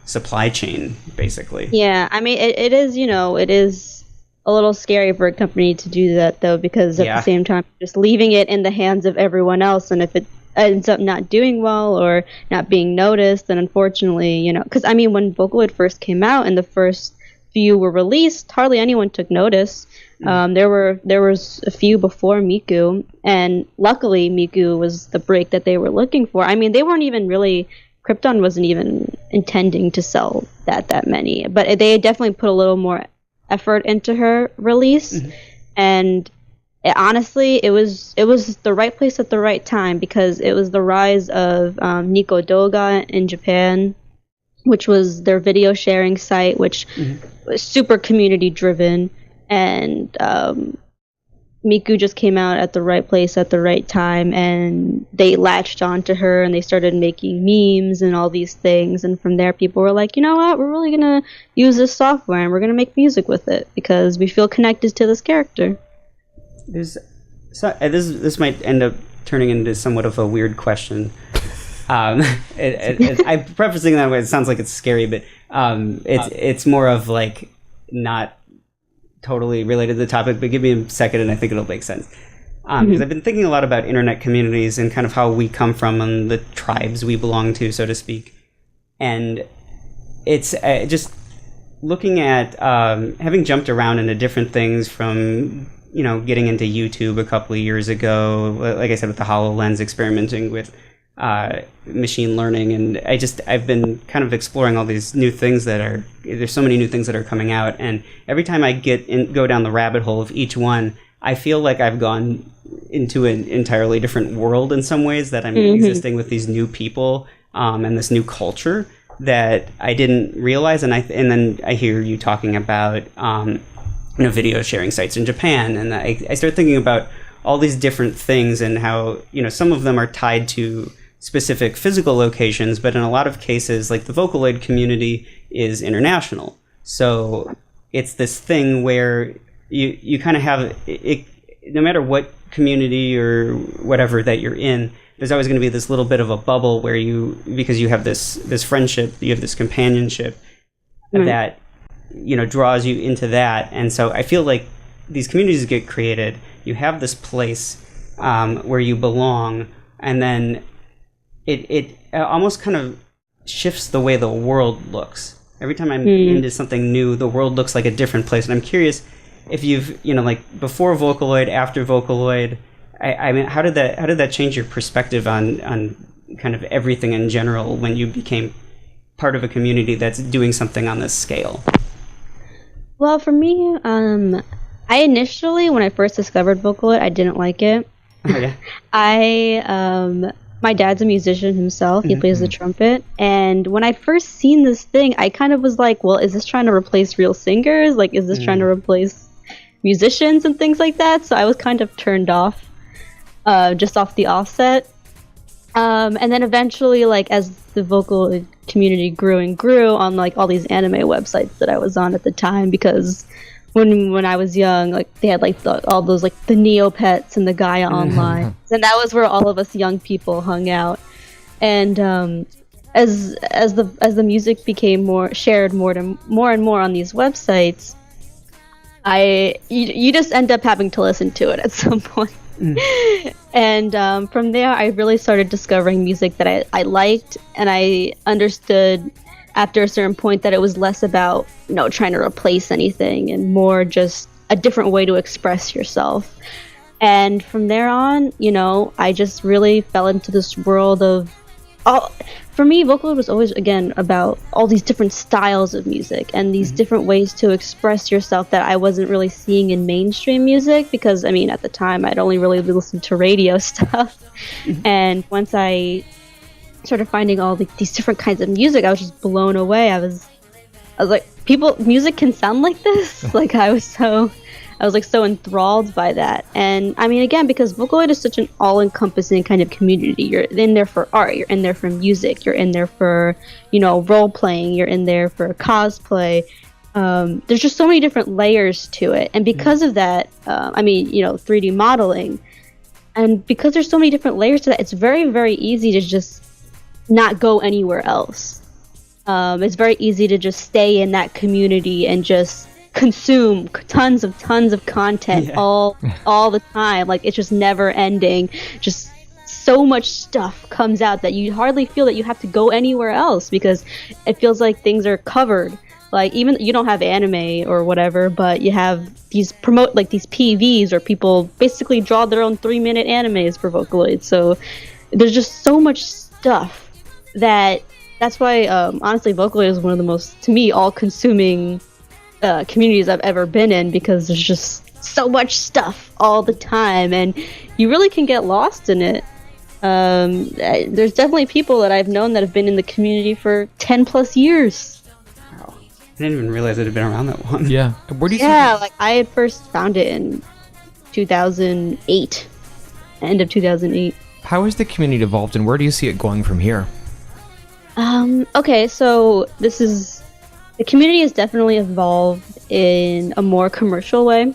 supply chain, basically. Yeah, I mean, it is a little scary for a company to do that, though, because at the same time, just leaving it in the hands of everyone else, and if it ends up not doing well or not being noticed, then unfortunately, because I mean, when Vocaloid first came out and the first few were released, hardly anyone took notice. There was a few before Miku, and luckily Miku was the break that they were looking for. I mean, they weren't even really, Krypton wasn't even intending to sell that many, but they definitely put a little more effort into her release, and honestly, it was the right place at the right time, because it was the rise of Nico Doga in Japan, which was their video sharing site, which was super community driven, and Miku just came out at the right place at the right time, and they latched onto her and they started making memes and all these things, and from there people were like, you know what, we're really gonna use this software and we're gonna make music with it because we feel connected to this character. This might end up turning into somewhat of a weird question. I'm prefacing that way, it sounds like it's scary, but it's more of like not totally related to the topic, but give me a second and I think it'll make sense. Because I've been thinking a lot about internet communities and kind of how we come from and the tribes we belong to, so to speak. And it's just looking at having jumped around into different things from, getting into YouTube a couple of years ago, like I said, with the HoloLens, experimenting with machine learning, and I've been kind of exploring all these new things there's so many new things that are coming out, and every time I go down the rabbit hole of each one, I feel like I've gone into an entirely different world in some ways, that I'm existing with these new people and this new culture that I didn't realize, and then I hear you talking about video sharing sites in Japan, and I start thinking about all these different things, and how, some of them are tied to specific physical locations, but in a lot of cases, like the Vocaloid community is international. So it's this thing where you kind of have it, no matter what community or whatever that you're in, there's always going to be this little bit of a bubble where because you have this friendship, you have this companionship that, draws you into that. And so I feel like these communities get created, you have this place where you belong, and then it almost kind of shifts the way the world looks. Every time I'm into something new, the world looks like a different place. And I'm curious if you've, like before Vocaloid, after Vocaloid, I mean, how did that change your perspective on kind of everything in general when you became part of a community that's doing something on this scale? Well, for me, I initially, when I first discovered Vocaloid, I didn't like it. Oh, yeah. My dad's a musician himself. He plays the trumpet. And when I first seen this thing, I kind of was like, well, is this trying to replace real singers? Like, is this trying to replace musicians and things like that? So I was kind of turned off, just off the offset. And then eventually, like, as the vocal community grew and grew on, like, all these anime websites that I was on at the time, because when I was young, like, they had, like, all those, like, the Neopets and the Gaia Online. And that was where all of us young people hung out. And as the music became shared more and more on these websites, you just end up having to listen to it at some point. And from there, I really started discovering music that I liked, and I understood after a certain point that it was less about, trying to replace anything and more just a different way to express yourself. And from there on, I just really fell into this world of for me, Vocaloid was always, again, about all these different styles of music and these different ways to express yourself that I wasn't really seeing in mainstream music, because, I mean, at the time, I'd only really listened to radio stuff. And once I started finding all these different kinds of music, I was just blown away. I was like, music can sound like this? Like, I was so enthralled by that. And I mean, again, because Vocaloid is such an all-encompassing kind of community. You're in there for art, you're in there for music, you're in there for, role-playing, you're in there for cosplay. There's just so many different layers to it. And because of that, 3D modeling, and because there's so many different layers to that, it's very, very easy to just not go anywhere else. It's very easy to just stay in that community and just consume tons of content all the time. Like, it's just never ending. Just so much stuff comes out that you hardly feel that you have to go anywhere else, because it feels like things are covered. Like, even you don't have anime or whatever, but you have these these PVs, or people basically draw their own 3-minute animes for Vocaloid. So there's just so much stuff that's why honestly Vocaloid is one of the most, to me, all-consuming communities I've ever been in, because there's just so much stuff all the time, and you really can get lost in it. There's definitely people that I've known that have been in the community for 10 plus years. Wow. I didn't even realize it had been around that long. Yeah. Where do you like, I had first found it in 2008, end of 2008. How has the community evolved, and where do you see it going from here? Okay, so the community has definitely evolved in a more commercial way.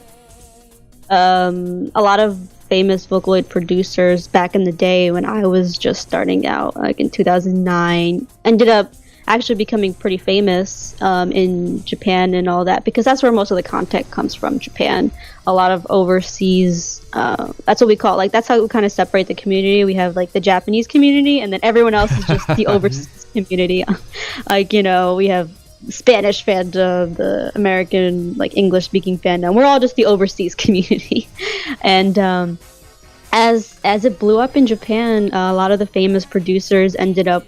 A lot of famous Vocaloid producers back in the day, when I was just starting out, like in 2009, ended up actually becoming pretty famous in Japan and all that, because that's where most of the content comes from, Japan. A lot of overseas, that's what we call, like, that's how we kind of separate the community. We have, like, the Japanese community, and then everyone else is just the overseas community. Like, we have Spanish fandom, the American, like, English-speaking fandom. We're all just the overseas community. And as it blew up in Japan, a lot of the famous producers ended up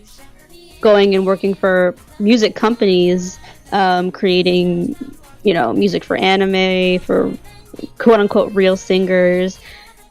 going and working for music companies, creating, music for anime, for quote-unquote real singers.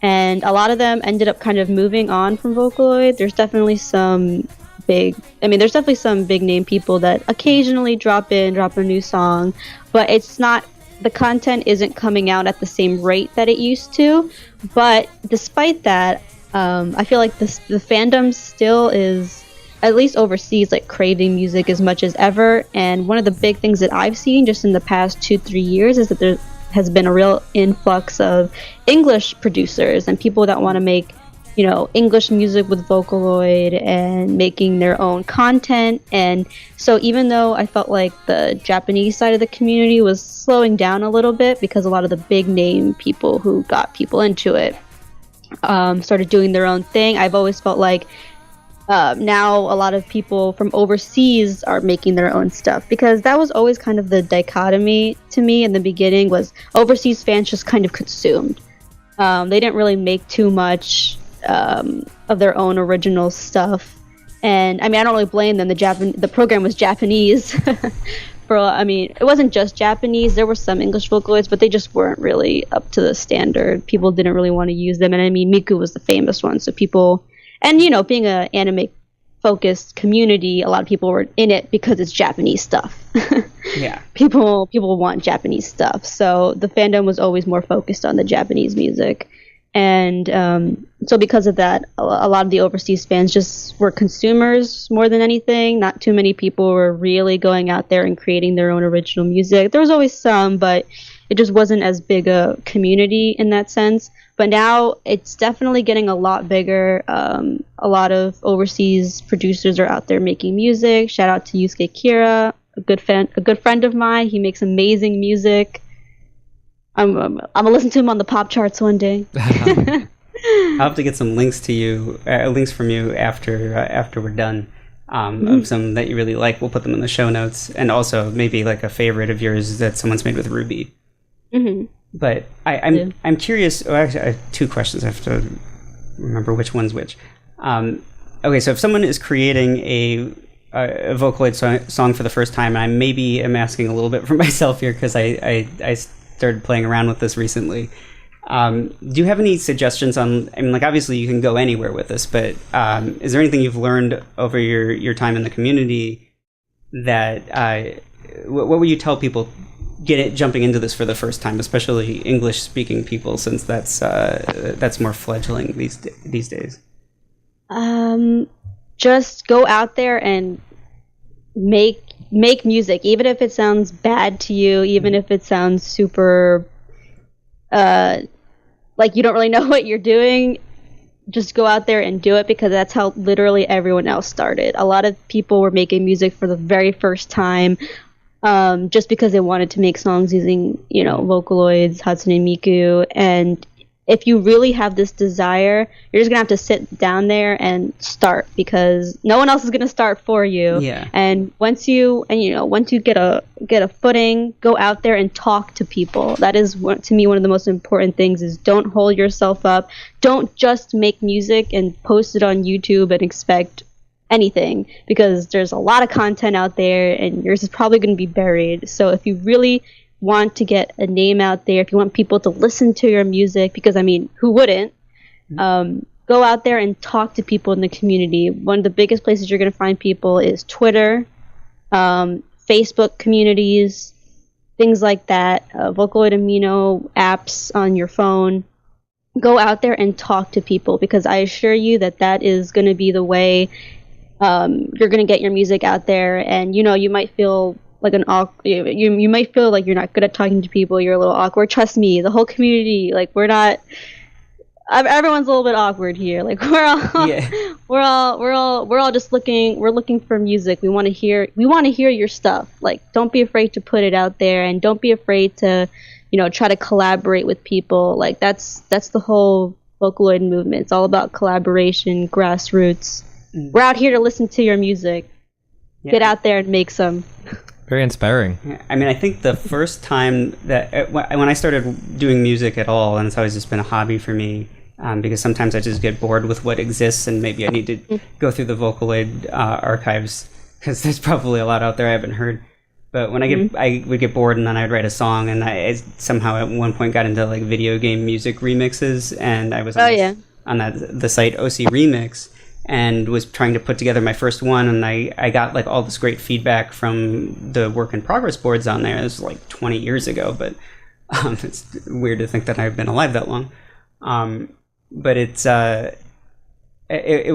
And a lot of them ended up kind of moving on from Vocaloid. There's definitely some big name people that occasionally drop a new song, but it's not the content isn't coming out at the same rate that it used to. But despite that, I feel like the fandom still is, at least overseas, like craving music as much as ever. And one of the big things that I've seen just in the past 2-3 years is that there has been a real influx of English producers and people that want to make, English music with Vocaloid and making their own content. And so even though I felt like the Japanese side of the community was slowing down a little bit because a lot of the big name people who got people into it started doing their own thing, I've always felt like now a lot of people from overseas are making their own stuff, because that was always kind of the dichotomy to me in the beginning, was overseas fans just kind of consumed. They didn't really make too much of their own original stuff. And I mean, I don't really blame them. The program was Japanese. It wasn't just Japanese. There were some English Vocaloids, but they just weren't really up to the standard. People didn't really want to use them. And I mean, Miku was the famous one. So people, and being an anime focused community, a lot of people were in it because it's Japanese stuff. Yeah. People want Japanese stuff. So the fandom was always more focused on the Japanese music. And so because of that, a lot of the overseas fans just were consumers more than anything. Not too many people were really going out there and creating their own original music. There was always some, but it just wasn't as big a community in that sense. But now it's definitely getting a lot bigger. A lot of overseas producers are out there making music. Shout out to Yusuke Kira, a good friend of mine. He makes amazing music. I'm gonna listen to him on the pop charts one day. I'll have to get some links from you after we're done. Of some that you really like. We'll put them in the show notes, and also maybe like a favorite of yours that someone's made with Ruby. Mm-hmm. But I'm curious. Oh, actually, I have two questions. I have to remember which one's which. Okay, so if someone is creating a Vocaloid song for the first time, and I'm asking a little bit for myself here because I started playing around with this recently. Do you have any suggestions on, obviously you can go anywhere with this, but is there anything you've learned over your time in the community that, what would you tell people jumping into this for the first time, especially English speaking people, since that's more fledgling these days? Just go out there and make music, even if it sounds bad to you, even if it sounds super like you don't really know what you're doing. Just go out there and do it, because that's how literally everyone else started. A lot of people were making music for the very first time just because they wanted to make songs using Vocaloids, Hatsune Miku. And if you really have this desire, you're just gonna have to sit down there and start, because no one else is gonna start for you. Yeah. And once you get a footing, go out there and talk to people. That is, to me, one of the most important things. Is don't hold yourself up. Don't just make music and post it on YouTube and expect anything, because there's a lot of content out there and yours is probably going to be buried. So if you really want to get a name out there, if you want people to listen to your music, because who wouldn't, go out there and talk to people in the community. One of the biggest places you're going to find people is Twitter, Facebook communities, things like that, Vocaloid Amino apps on your phone. Go out there and talk to people, because I assure you that is going to be the way you're going to get your music out there. And you might feel like you might feel like you're not good at talking to people, you're a little awkward. Trust me, the whole community, we're not, everyone's a little bit awkward here. We're all just looking for music. We want to hear your stuff. Don't be afraid to put it out there, and don't be afraid to try to collaborate with people. That's the whole Vocaloid movement. It's all about collaboration, grassroots. We're out here to listen to your music. Yeah. Get out there and make some. Very inspiring. I think the first time that when I started doing music at all, and it's always just been a hobby for me, because sometimes I just get bored with what exists, and maybe I need to go through the Vocaloid archives, because there's probably a lot out there I haven't heard. But when I would get bored, and then I'd write a song, and I somehow at one point got into video game music remixes, and I was on the site OC Remix. and was trying to put together my first one, and I got like all this great feedback from the work in progress boards on there. It was like 20 years ago, but it's weird to think that I've been alive that long. But it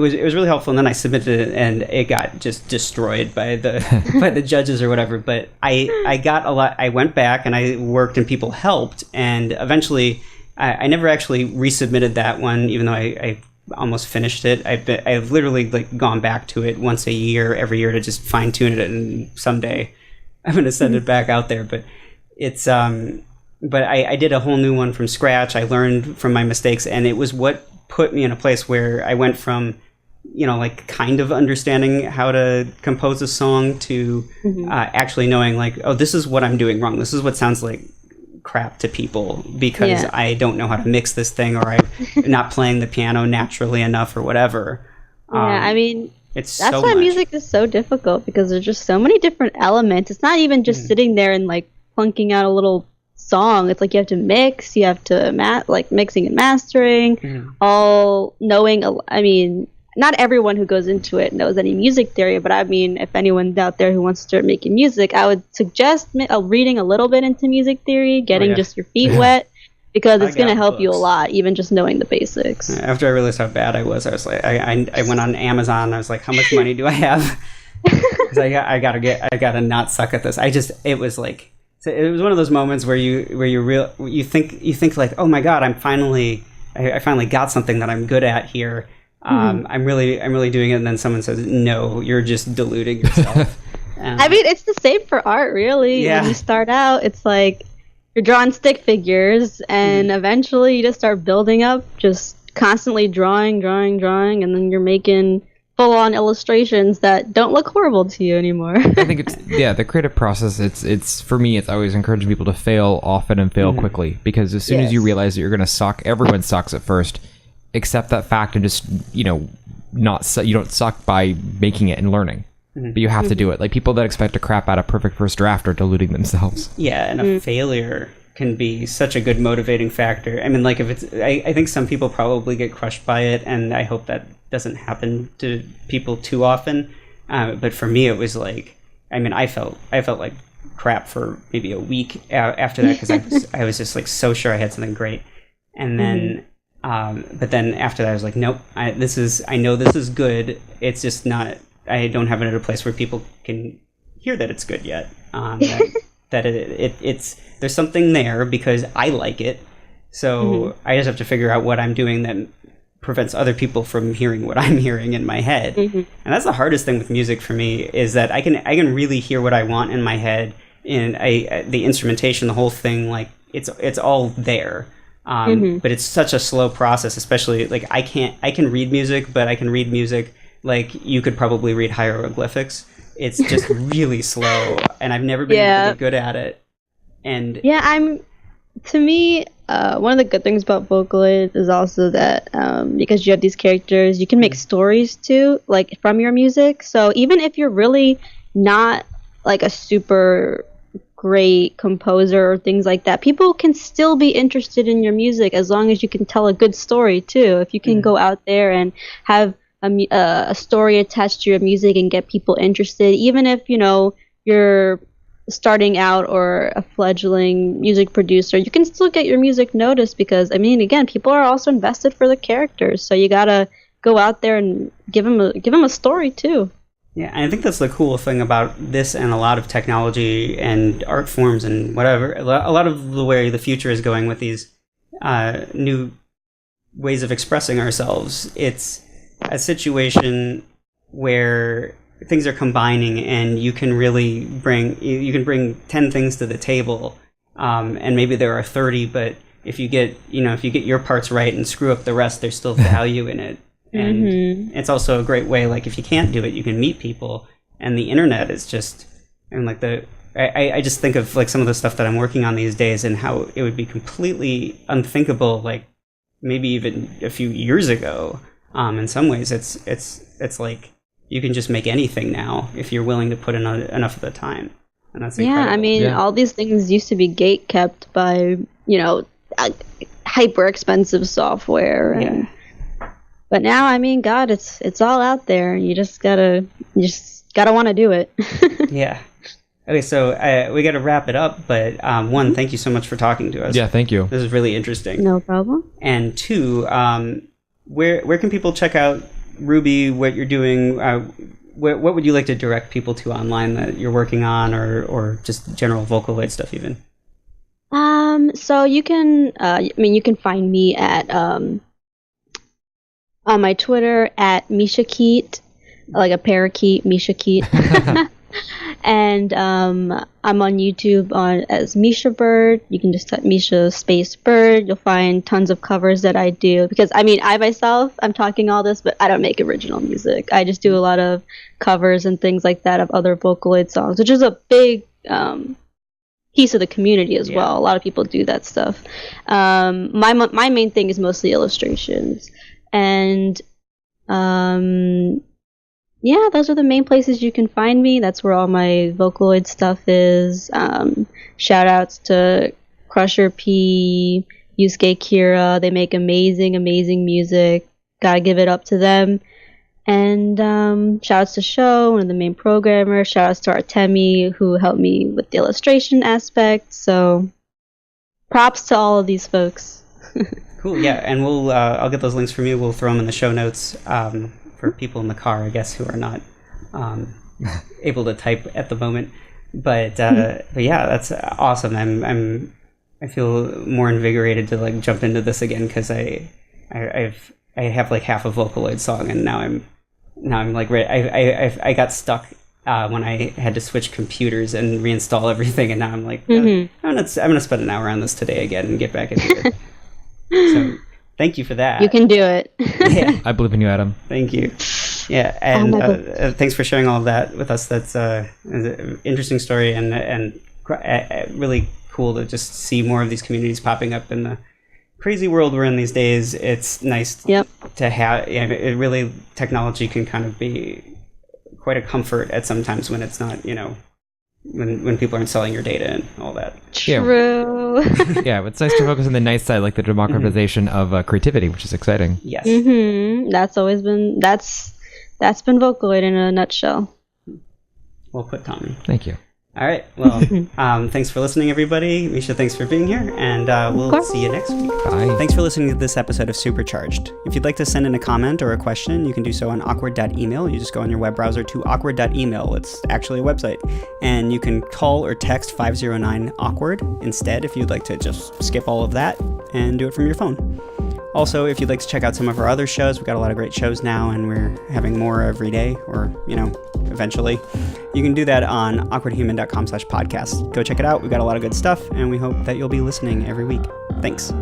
was really helpful, and then I submitted it, and it got just destroyed by the by the judges or whatever. But I got a lot. I went back and I worked, and people helped, and eventually I never actually resubmitted that one, even though I almost finished it. I've literally like gone back to it once a year, every year, to just fine tune it, and someday I'm going to send it back out there. But it's but I did a whole new one from scratch. I learned from my mistakes, and it was what put me in a place where I went from, like kind of understanding how to compose a song to actually knowing like, oh, this is what I'm doing wrong. This is what sounds like crap to people because I don't know how to mix this thing, or I'm not playing the piano naturally enough, or whatever. I mean, that's why music is so difficult, because there's just so many different elements. It's not even just sitting there and like plunking out a little song. It's like you have to mix, you have to like mixing and mastering, all knowing. I mean, not everyone who goes into it knows any music theory, but I mean, if anyone's out there who wants to start making music, I would suggest reading a little bit into music theory, getting just your feet wet, because it's going to help you a lot, even just knowing the basics. After I realized how bad I was like, I went on Amazon, and I was like, how much money do I have? Because I gotta not suck at this. It was like, so it was one of those moments where you think like, oh my god, I finally got something that I'm good at here. I'm really doing it, and then someone says, no, you're just deluding yourself. I mean, it's the same for art, really. When you start out, it's like you're drawing stick figures, and eventually you just start building up, just constantly drawing, and then you're making full-on illustrations that don't look horrible to you anymore. I think it's the creative process. It's for me, it's always encouraging people to fail often and fail quickly, because as soon as you realize that you're going to suck, everyone sucks at first. Accept that fact and just you don't suck by making it and learning, but you have to do it. Like, people that expect to crap out a perfect first draft are deluding themselves. Yeah, and a failure can be such a good motivating factor. I mean, like, if it's, I think some people probably get crushed by it, and I hope that doesn't happen to people too often. But for me, it was like, I mean, I felt like crap for maybe a week after that, because I was just like so sure I had something great, and then but then after that I was like, nope, I know this is good. It's just not. I don't have it at a place where people can hear that it's good yet. That it's there's something there because I like it. So I just have to figure out what I'm doing that prevents other people from hearing what I'm hearing in my head. And that's the hardest thing with music for me, is that I can really hear what I want in my head, and the instrumentation, the whole thing, like it's all there. But it's such a slow process, especially like I can read music, but I can read music like you could probably read hieroglyphics. It's just really slow, and I've never been able to get good at it. And to me, one of the good things about Vocaloid is also that because you have these characters, you can make stories too, like from your music. So even if you're really not like a super great composer or things like that, people can still be interested in your music as long as you can tell a good story too. If you can go out there and have a story attached to your music and get people interested, even if you're starting out or a fleggling music producer, you can still get your music noticed, because I mean, again, people are also invested for the characters, so you gotta go out there and give them a story too. Yeah, and I think that's the cool thing about this and a lot of technology and art forms and whatever. A lot of the way the future is going with these new ways of expressing ourselves. It's a situation where things are combining, and you can really bring 10 things to the table, and maybe there are 30, but if you get your parts right and screw up the rest, there's still value in it. And it's also a great way, like if you can't do it, you can meet people, and the internet is just, and like I just think of like some of the stuff that I'm working on these days, and how it would be completely unthinkable, like maybe even a few years ago. In some ways, it's like you can just make anything now if you're willing to put in enough of the time, and that's incredible. I mean, all these things used to be gate kept by hyper expensive software, and But now, I mean, God, it's all out there. You just gotta want to do it. Yeah. Okay, so we got to wrap it up. But one, thank you so much for talking to us. Yeah, thank you. This is really interesting. No problem. And two, where can people check out Ruby? What you're doing? What would you like to direct people to online that you're working on, or just general Vocaloid stuff even? So you can, you can find me at on my Twitter at Misha Keat, like a parakeet, Misha Keat. And I'm on YouTube as Misha Bird. You can just type Misha space Bird. You'll find tons of covers that I do, because I myself, I'm talking all this, but I don't make original music. I just do a lot of covers and things like that of other Vocaloid songs, which is a big piece of the community as well. A lot of people do that stuff. My main thing is mostly illustrations, and those are the main places you can find me. That's where all my Vocaloid stuff is. Shout outs to Crusher P, Yusuke Kira. They make amazing music. Gotta give it up to them. And shout outs to Sho, one of the main programmers. Shout outs to Artemi, who helped me with the illustration aspect. So props to all of these folks. Cool, yeah. And I'll get those links from you. We'll throw them in the show notes. For people in the car, I guess, who are not able to type at the moment, but yeah, that's awesome. I feel more invigorated to like jump into this again, because I have like half a Vocaloid song, and now I'm like ready. I got stuck when I had to switch computers and reinstall everything, and now I'm like, I'm gonna spend an hour on this today again and get back into it. So. Thank you for that. You can do it. Yeah. I believe in you, Adam. Thank you. Yeah, and thanks for sharing all of that with us. That's an interesting story, and really cool to just see more of these communities popping up in the crazy world we're in these days. It's nice to have. It really, technology can kind of be quite a comfort at sometimes when it's not, when people aren't selling your data and all that. True. Yeah, it's nice to focus on the nice side, like the democratization of creativity, which is exciting. Yes. That's always been that's been Vocaloid in a nutshell. Well put, Tommy. Thank you. All right. Well, thanks for listening, everybody. Misha, thanks for being here, and we'll see you next week. Bye. Thanks for listening to this episode of Supercharged. If you'd like to send in a comment or a question, you can do so on awkward.email. You just go on your web browser to awkward.email. It's actually a website. And you can call or text 509-AWKWARD instead if you'd like to just skip all of that and do it from your phone. Also, if you'd like to check out some of our other shows, we've got a lot of great shows now, and we're having more every day, or, eventually. You can do that on awkwardhuman.com/podcast. Go check it out. We've got a lot of good stuff, and we hope that you'll be listening every week. Thanks.